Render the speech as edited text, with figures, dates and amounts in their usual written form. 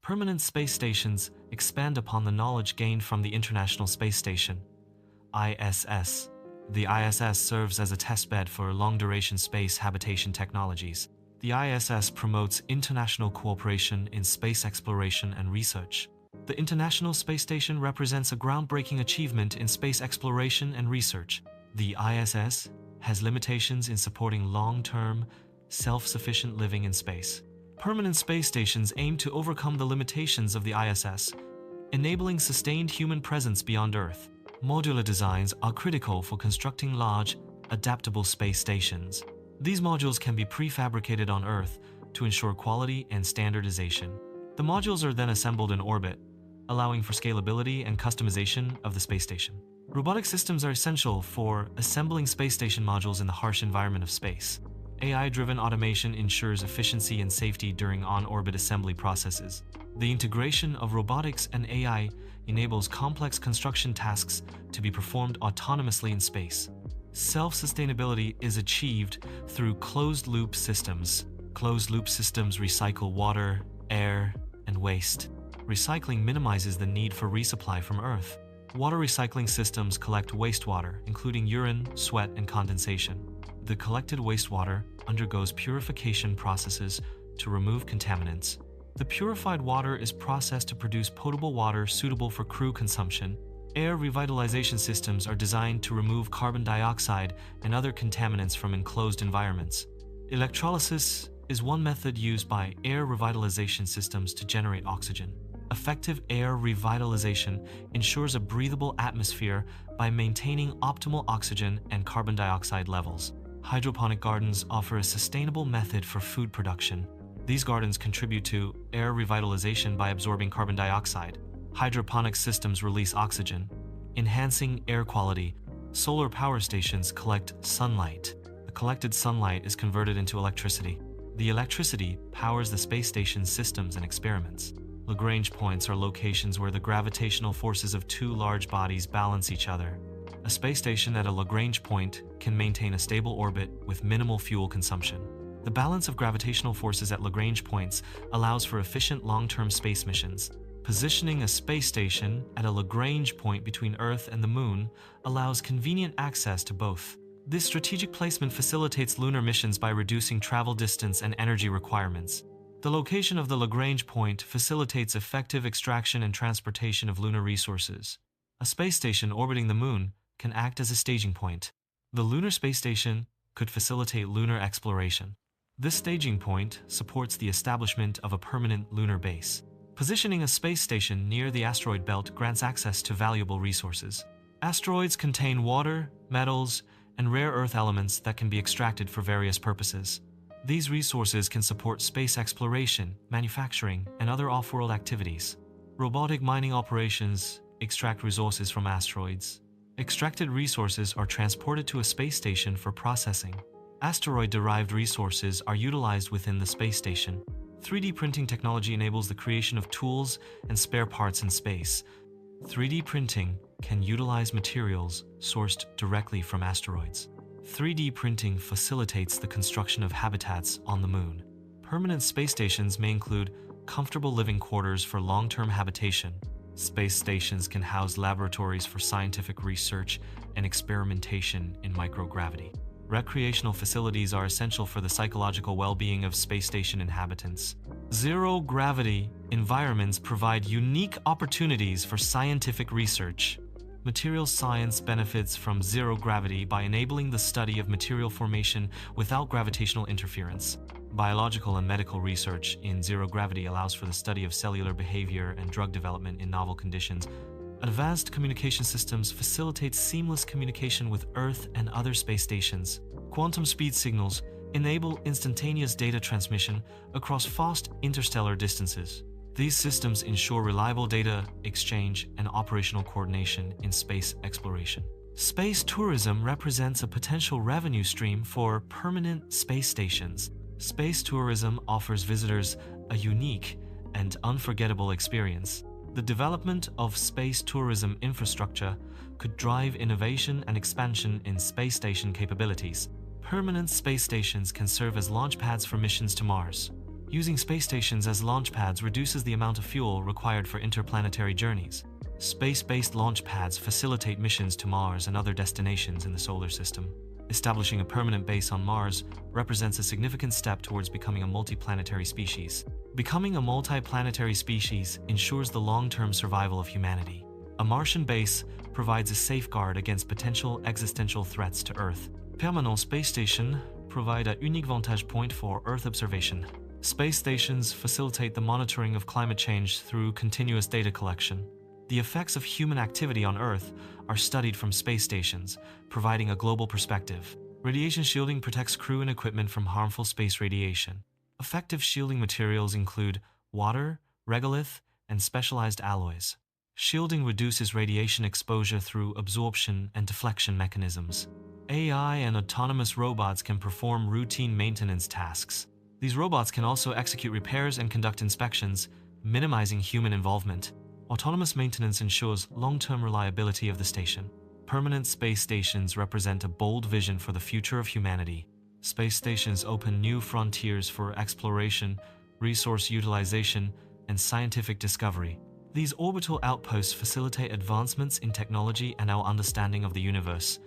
Permanent space stations expand upon the knowledge gained from the International Space Station, ISS. The ISS serves as a testbed for long-duration space habitation technologies. The ISS promotes international cooperation in space exploration and research. The International Space Station represents a groundbreaking achievement in space exploration and research. The ISS has limitations in supporting long-term, self-sufficient living in space. Permanent space stations aim to overcome the limitations of the ISS, enabling sustained human presence beyond Earth. Modular designs are critical for constructing large, adaptable space stations. These modules can be prefabricated on Earth to ensure quality and standardization. The modules are then assembled in orbit, allowing for scalability and customization of the space station. Robotic systems are essential for assembling space station modules in the harsh environment of space. AI-driven automation ensures efficiency and safety during on-orbit assembly processes. The integration of robotics and AI enables complex construction tasks to be performed autonomously in space. Self-sustainability is achieved through closed-loop systems. Closed-loop systems recycle water, air, and waste. Recycling minimizes the need for resupply from Earth. Water recycling systems collect wastewater, including urine, sweat, and condensation. The collected wastewater undergoes purification processes to remove contaminants. The purified water is processed to produce potable water suitable for crew consumption. Air revitalization systems are designed to remove carbon dioxide and other contaminants from enclosed environments. Electrolysis is one method used by air revitalization systems to generate oxygen. Effective air revitalization ensures a breathable atmosphere by maintaining optimal oxygen and carbon dioxide levels. Hydroponic gardens offer a sustainable method for food production. These gardens contribute to air revitalization by absorbing carbon dioxide. Hydroponic systems release oxygen, enhancing air quality. Solar power stations collect sunlight. The collected sunlight is converted into electricity. The electricity powers the space station's systems and experiments. Lagrange points are locations where the gravitational forces of two large bodies balance each other. A space station at a Lagrange point can maintain a stable orbit with minimal fuel consumption. The balance of gravitational forces at Lagrange points allows for efficient long-term space missions. Positioning a space station at a Lagrange point between Earth and the Moon allows convenient access to both. This strategic placement facilitates lunar missions by reducing travel distance and energy requirements. The location of the Lagrange point facilitates effective extraction and transportation of lunar resources. A space station orbiting the Moon can act as a staging point. The lunar space station could facilitate lunar exploration. This staging point supports the establishment of a permanent lunar base. Positioning a space station near the asteroid belt grants access to valuable resources. Asteroids contain water, metals, and rare earth elements that can be extracted for various purposes. These resources can support space exploration, manufacturing, and other off-world activities. Robotic mining operations extract resources from asteroids. Extracted resources are transported to a space station for processing. Asteroid-derived resources are utilized within the space station. 3D printing technology enables the creation of tools and spare parts in space. 3D printing can utilize materials sourced directly from asteroids. 3D printing facilitates the construction of habitats on the Moon. Permanent space stations may include comfortable living quarters for long-term habitation. Space stations can house laboratories for scientific research and experimentation in microgravity. Recreational facilities are essential for the psychological well-being of space station inhabitants. Zero-gravity environments provide unique opportunities for scientific research. Materials science benefits from zero gravity by enabling the study of material formation without gravitational interference. Biological and medical research in zero gravity allows for the study of cellular behavior and drug development in novel conditions. Advanced communication systems facilitate seamless communication with Earth and other space stations. Quantum speed signals enable instantaneous data transmission across vast interstellar distances. These systems ensure reliable data exchange and operational coordination in space exploration. Space tourism represents a potential revenue stream for permanent space stations. Space tourism offers visitors a unique and unforgettable experience. The development of space tourism infrastructure could drive innovation and expansion in space station capabilities. Permanent space stations can serve as launch pads for missions to Mars. Using space stations as launch pads reduces the amount of fuel required for interplanetary journeys. Space-based launch pads facilitate missions to Mars and other destinations in the solar system. Establishing a permanent base on Mars represents a significant step towards becoming a multiplanetary species. Becoming a multiplanetary species ensures the long-term survival of humanity. A Martian base provides a safeguard against potential existential threats to Earth. Permanent space stations provide a unique vantage point for Earth observation. Space stations facilitate the monitoring of climate change through continuous data collection. The effects of human activity on Earth are studied from space stations, providing a global perspective. Radiation shielding protects crew and equipment from harmful space radiation. Effective shielding materials include water, regolith, and specialized alloys. Shielding reduces radiation exposure through absorption and deflection mechanisms. AI and autonomous robots can perform routine maintenance tasks. These robots can also execute repairs and conduct inspections, minimizing human involvement. Autonomous maintenance ensures long-term reliability of the station. Permanent space stations represent a bold vision for the future of humanity. Space stations open new frontiers for exploration, resource utilization, and scientific discovery. These orbital outposts facilitate advancements in technology and our understanding of the universe,